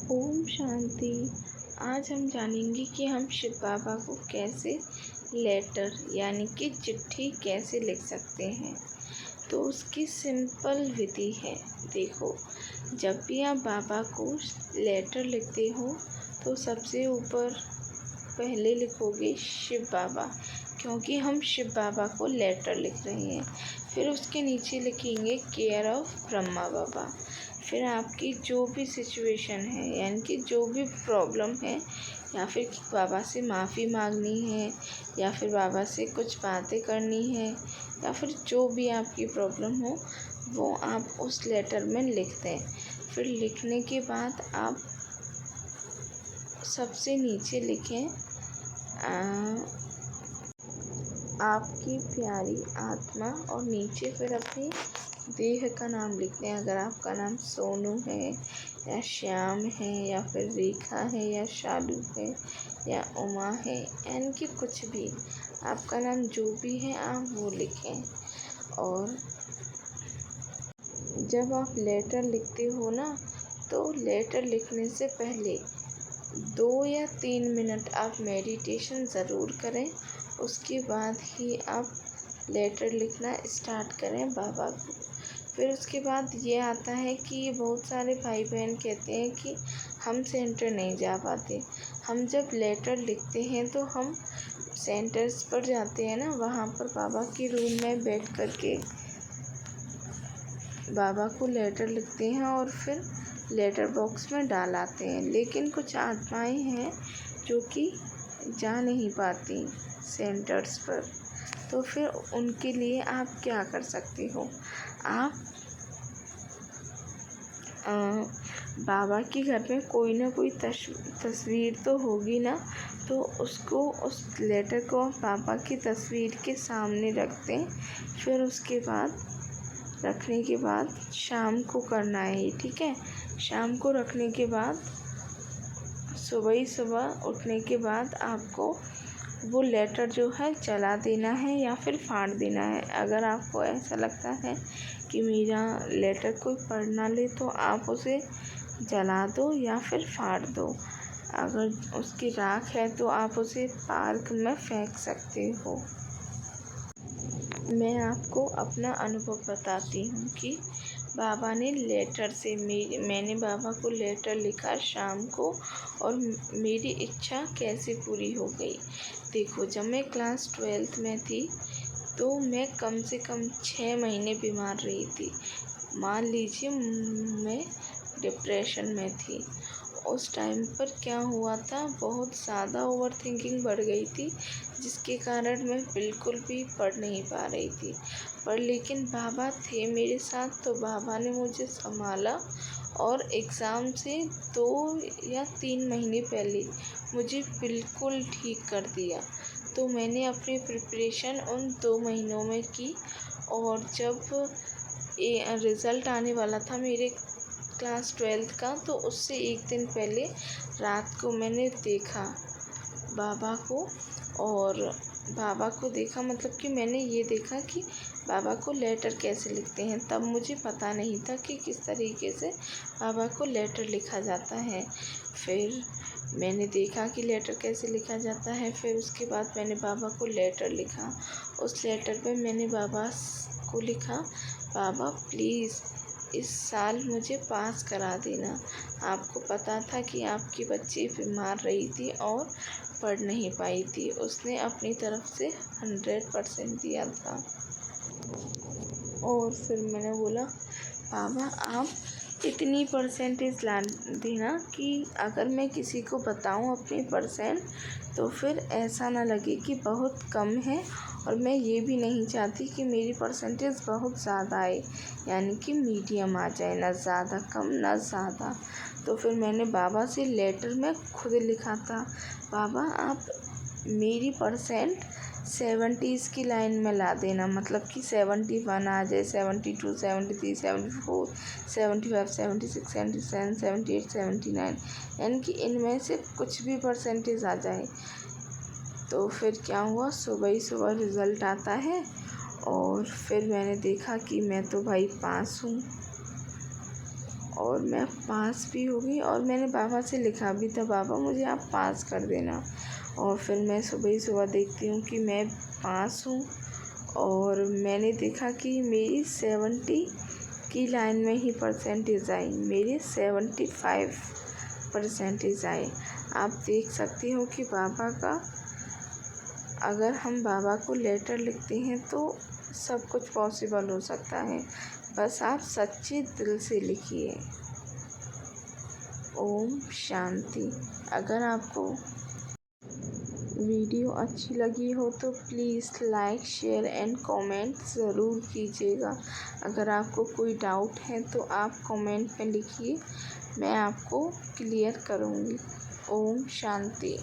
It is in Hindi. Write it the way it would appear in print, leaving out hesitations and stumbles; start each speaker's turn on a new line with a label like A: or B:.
A: ओम शांति। आज हम जानेंगे कि हम शिव बाबा को कैसे लेटर यानी कि चिट्ठी कैसे लिख सकते हैं। तो उसकी सिंपल विधि है। देखो, जब भी आप बाबा को लेटर लिखते हो तो सबसे ऊपर पहले लिखोगे शिव बाबा, क्योंकि हम शिव बाबा को लेटर लिख रहे हैं। फिर उसके नीचे लिखेंगे केयर ऑफ ब्रह्मा बाबा। फिर आपकी जो भी सिचुएशन है यानी कि जो भी प्रॉब्लम है, या फिर बाबा से माफ़ी मांगनी है, या फिर बाबा से कुछ बातें करनी है, या फिर जो भी आपकी प्रॉब्लम हो वो आप उस लेटर में लिख दें। फिर लिखने के बाद आप सबसे नीचे लिखें आपकी प्यारी आत्मा, और नीचे फिर अपनी देह का नाम लिखते हैं। अगर आपका नाम सोनू है या श्याम है या फिर रेखा है या शालू है या उमा है, यानी कि कुछ भी आपका नाम जो भी है आप वो लिखें। और जब आप लेटर लिखते हो ना, तो लेटर लिखने से पहले 2 या 3 मिनट आप मेडिटेशन ज़रूर करें। उसके बाद ही आप लेटर लिखना स्टार्ट करें बाबा को। फिर उसके बाद ये आता है कि बहुत सारे भाई बहन कहते हैं कि हम सेंटर नहीं जा पाते। हम जब लेटर लिखते हैं तो हम सेंटर्स पर जाते हैं ना, वहाँ पर बाबा के रूम में बैठ कर के बाबा को लेटर लिखते हैं और फिर लेटर बॉक्स में डाल आते हैं। लेकिन कुछ आत्माएं हैं जो कि जा नहीं पाती सेंटर्स पर, तो फिर उनके लिए आप क्या कर सकते हो। आप बाबा के घर में कोई ना कोई तस्वीर तो होगी ना, तो उसको उस लेटर को आप बाबा की तस्वीर के सामने रख दें। फिर उसके बाद रखने के बाद शाम को करना है, ठीक है। शाम को रखने के बाद सुबह उठने के बाद आपको वो लेटर जो है जला देना है या फिर फाड़ देना है। अगर आपको ऐसा लगता है कि मेरा लेटर कोई पढ़ ना ले, तो आप उसे जला दो या फिर फाड़ दो। अगर उसकी राख है तो आप उसे पार्क में फेंक सकते हो। मैं आपको अपना अनुभव बताती हूँ कि बाबा ने लेटर से मैंने बाबा को लेटर लिखा शाम को, और मेरी इच्छा कैसे पूरी हो गई। देखो, जब मैं क्लास 12th में थी तो मैं कम से कम 6 महीने बीमार रही थी। मान लीजिए मैं डिप्रेशन में थी। उस टाइम पर क्या हुआ था, बहुत ज़्यादा ओवर थिंकिंग बढ़ गई थी, जिसके कारण मैं बिल्कुल भी पढ़ नहीं पा रही थी। पर लेकिन बाबा थे मेरे साथ, तो बाबा ने मुझे संभाला और एग्ज़ाम से 2 या 3 महीने पहले मुझे बिल्कुल ठीक कर दिया। तो मैंने अपनी प्रिपरेशन उन 2 महीनों में की, और जब रिज़ल्ट आने वाला था मेरे क्लास 12th का, तो उससे एक दिन पहले रात को मैंने देखा बाबा को, और बाबा को देखा मतलब कि मैंने ये देखा कि बाबा को लेटर कैसे लिखते हैं। तब मुझे पता नहीं था कि किस तरीके से बाबा को लेटर लिखा जाता है। फिर मैंने देखा कि लेटर कैसे लिखा जाता है। फिर उसके बाद मैंने बाबा को लेटर लिखा। उस लेटर पे मैंने बाबा को लिखा, बाबा प्लीज़ इस साल मुझे पास करा देना। आपको पता था कि आपकी बच्ची बीमार रही थी और पढ़ नहीं पाई थी। उसने अपनी तरफ से 100% दिया था। और फिर मैंने बोला, बाबा आप इतनी परसेंटेज ला देना कि अगर मैं किसी को बताऊं अपनी परसेंट, तो फिर ऐसा ना लगे कि बहुत कम है। और मैं ये भी नहीं चाहती कि मेरी परसेंटेज बहुत ज़्यादा आए, यानी कि मीडियम आ जाए, ना ज़्यादा कम ना ज़्यादा। तो फिर मैंने बाबा से लेटर में खुद लिखा था, बाबा आप मेरी परसेंट 70s की लाइन में ला देना, मतलब कि 71 आ जाए, 72, 73, 74, 75, 76, 77, 78, 79, यानी कि इनमें से कुछ भी परसेंटेज आ जाए। तो फिर क्या हुआ, सुबह ही सुबह रिज़ल्ट आता है, और फिर मैंने देखा कि मैं तो भाई पास हूँ। और मैं पास भी हो गई और मैंने बाबा से लिखा भी था, बाबा मुझे आप पास कर देना। और फिर मैं सुबह ही सुबह देखती हूँ कि मैं पास हूँ और मैंने देखा कि मेरी 70 की लाइन में ही परसेंटेज आई, मेरी 75 परसेंटेज आई। आप देख सकती हो कि बाबा का, अगर हम बाबा को लेटर लिखते हैं तो सब कुछ पॉसिबल हो सकता है, बस आप सच्चे दिल से लिखिए। ओम शांति। अगर आपको वीडियो अच्छी लगी हो तो please like share and comment ज़रूर कीजिएगा। अगर आपको कोई डाउट है तो आप कमेंट में लिखिए, मैं आपको क्लियर करूँगी। ओम शांति।